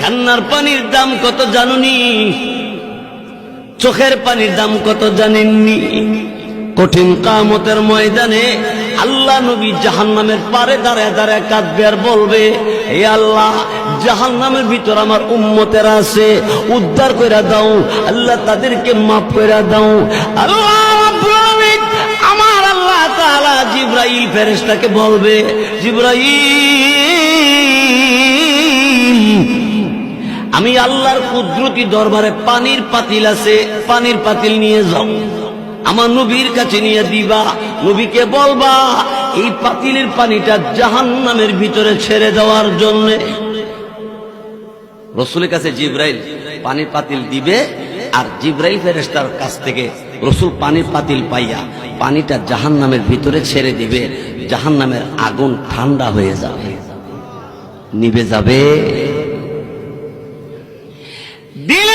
কান্নার পানির দাম কত জানুনি? চোখের পানির দাম কত জানেননি? কঠিন কিয়ামতের ময়দানে আল্লাহ নবী জাহান্নামের পারে দাঁড়ায় দাঁড়ায় কাঁদবে আর বলবে, হে আল্লাহ, জাহান্নামের ভিতর আমার উম্মতেরা আছে, উদ্ধার কইরা দাও আল্লাহ, তাদেরকে মাফ কইরা দাও। আল্লাহ রাব্বুল আলামিন আমার আল্লাহ তাআলা জিবরাইল ফেরেশতাকে বলবে, জিবরাইল, আমি আল্লাহর কুদরতি দরবারে পানির পাতিল আছে, পানির পাতিল নিয়ে যাও, আমার নবীর কাছে নিয়ে দিবা। নবীকে বলবা এই পাতিলের পানিটা জাহান্নামের ভিতরে ছেড়ে দেওয়ার জন্য। রাসূলের কাছে জিবরাইল পানির পাতিল দিবে, আর জিবরাইল ফেরেশতার কাছ থেকে রাসূল পানির পাতিল পাইয়া পানিটা জাহান্নামের ভিতরে ছেড়ে দিবে। জাহান্নামের আগুন ঠান্ডা হয়ে যাবে, নিভে যাবে। দিল